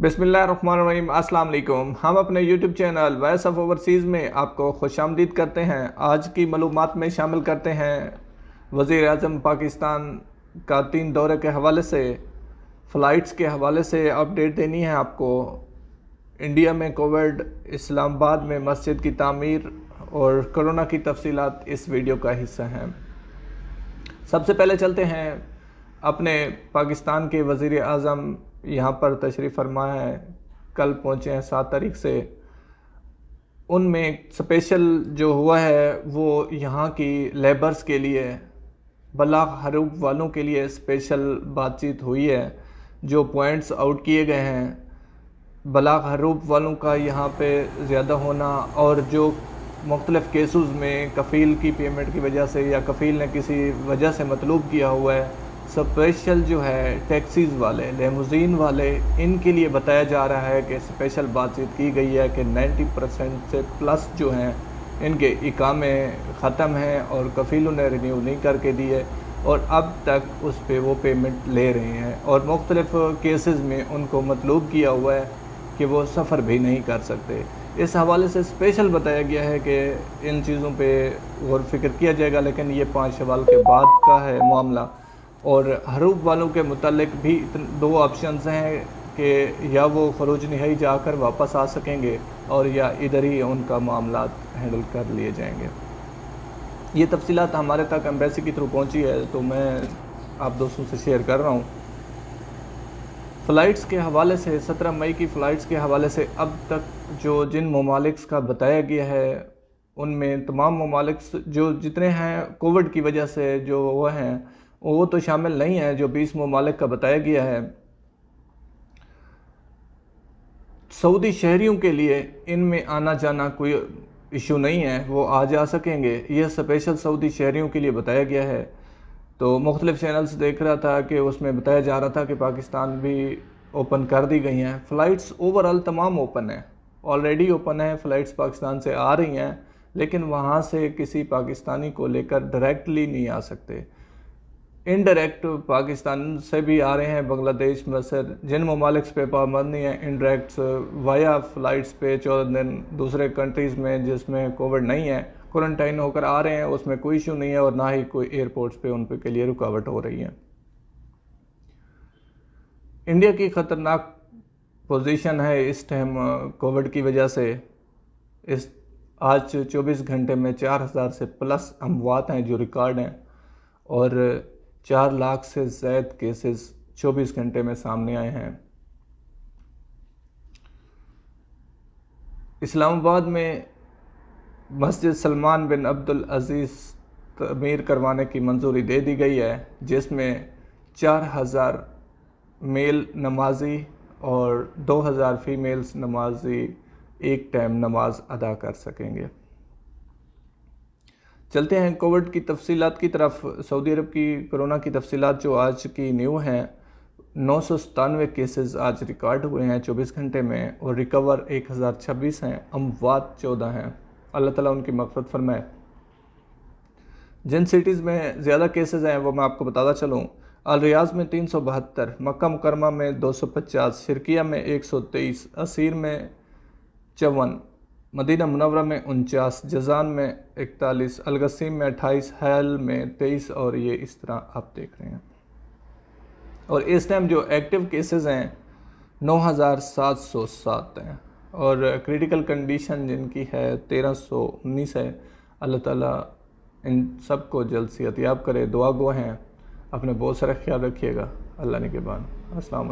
बिस्मिल्लाहिर्रहमानिर्रहीम। अस्सलाम वालेकुम। हम अपने YouTube channel voice of overseas में आपको खुशामदीद करते हैं। आज की मालूमात में शामिल करते हैं वज़ीर आज़म पाकिस्तान का 3 दौरे के हवाले से, फ़्लाइट्स के हवाले से अपडेट देनी है आपको। इंडिया में कोविड, इस्लामाबाद में मस्जिद की तामीर और कोरोना की तफसीलात इस वीडियो का हिस्सा हैं। सबसे पहले चलते हैं अपने पाकिस्तान के वज़ीर आज़म यहाँ पर तशरीफ़ फरमा है, कल पहुँचे हैं 7 तारीख से। उनमें स्पेशल जो हुआ है वो यहाँ की लेबर्स के लिए, बलाग हरूफ वालों के लिए स्पेशल बातचीत हुई है। जो पॉइंट्स आउट किए गए हैं, बलाग हरूफ वालों का यहाँ पे ज़्यादा होना और जो मुख्तलिफ़ केसेस में कफ़ील की पेमेंट की वजह से या कफ़ील ने किसी वजह से मतलूब किया हुआ है, स्पेशल जो है टैक्सीज़ वाले, लेमुज़ीन वाले, इनके लिए बताया जा रहा है कि स्पेशल बातचीत की गई है कि 90% से प्लस जो हैं इनके इकामे ख़त्म हैं और कफ़ीलों ने रिन्यू नहीं करके दिए और अब तक उस पे वो पेमेंट ले रहे हैं और मुख्तलिफ़ केसेस में उनको मतलूब किया हुआ है कि वो सफ़र भी नहीं कर सकते। इस हवाले से स्पेशल बताया गया है कि इन चीज़ों पे गौर फिक्र किया जाएगा, लेकिन ये 5 शवाल के बाद का है मामला। और हरूफ वालों के मुतालिक भी 2 ऑप्शंस हैं कि या वो ख़ुरूज नहाई जाकर वापस आ सकेंगे और या इधर ही उनका मामला हैंडल कर लिए जाएंगे। ये तफसीलात हमारे तक एम्बेसी के थ्रू पहुंची है तो मैं आप दोस्तों से शेयर कर रहा हूँ। फ़्लाइट्स के हवाले से 17 मई की फ़्लाइट्स के हवाले से अब तक जो जिन ममालिक का बताया गया है उनमें तमाम ममालिक जो जितने हैं कोविड की वजह से जो वो हैं वो तो शामिल नहीं है। जो 20 ममालिक का बताया गया है, सऊदी शहरियों के लिए इनमें आना जाना कोई इशू नहीं है, वो आ जा सकेंगे। यह स्पेशल सऊदी शहरियों के लिए बताया गया है। तो मुख्तलिफ चैनल्स देख रहा था कि उसमें बताया जा रहा था कि पाकिस्तान भी ओपन कर दी गई हैं। फ़्लाइट्स ओवरऑल तमाम ओपन है, ऑलरेडी ओपन है। फ़्लाइट्स पाकिस्तान से आ रही हैं, लेकिन वहाँ से किसी पाकिस्तानी को लेकर डायरेक्टली नहीं आ सकते। इनडायरेक्ट पाकिस्तान से भी आ रहे हैं, बांग्लादेश, मसर, जिन ममालिक पे पाबंदी है इनडायरेक्ट वाया फ़्लाइट्स पे 14 दिन दूसरे कंट्रीज़ में जिसमें कोविड नहीं है क्वारंटाइन होकर आ रहे हैं, उसमें कोई इशू नहीं है और ना ही कोई एयरपोर्ट्स पे उन के लिए रुकावट हो रही है। इंडिया की ख़तरनाक पोजीशन है इस टाइम कोविड की वजह से। इस आज 24 घंटे में 4000 से प्लस अमवात हैं जो रिकॉर्ड हैं और 4 लाख से ज़ायद केसेस 24 घंटे में सामने आए हैं। इस्लामाबाद में मस्जिद सलमान बिन अब्दुल अज़ीज़ तमीर करवाने की मंजूरी दे दी गई है, जिसमें 4000 मेल नमाजी और 2000 फ़ीमेल्स नमाजी एक टाइम नमाज अदा कर सकेंगे। चलते हैं कोविड की तफसीलात की तरफ। सऊदी अरब की कोरोना की तफसीलात जो आज की न्यू हैं, 997 केसेस आज रिकॉर्ड हुए हैं 24 घंटे में और रिकवर 1026 हैं, अमवात 14 हैं। अल्लाह ताला उनकी मग़फ़िरत फरमाए। जिन सिटीज़ में ज़्यादा केसेस हैं वो मैं आपको बताता चलूँ। अल रियाज़ में 372, मक्का मुकरमा में 250, शिरकिया में 123, असीर में 54, मदीना मुनव्वरा में 49, जज़ान में 41, अलगसीम में 28, हैल में 23 और ये इस तरह आप देख रहे हैं। और इस टाइम जो एक्टिव केसेस हैं 9707 हैं और क्रिटिकल कंडीशन जिनकी है 1319 है। अल्लाह ताला इन सब को जल्द से याब करे। दुआ गो हैं। अपने बहुत सारा ख्याल रखिएगा। अल्लाह निगहबान। अस्सलाम वालेकुम।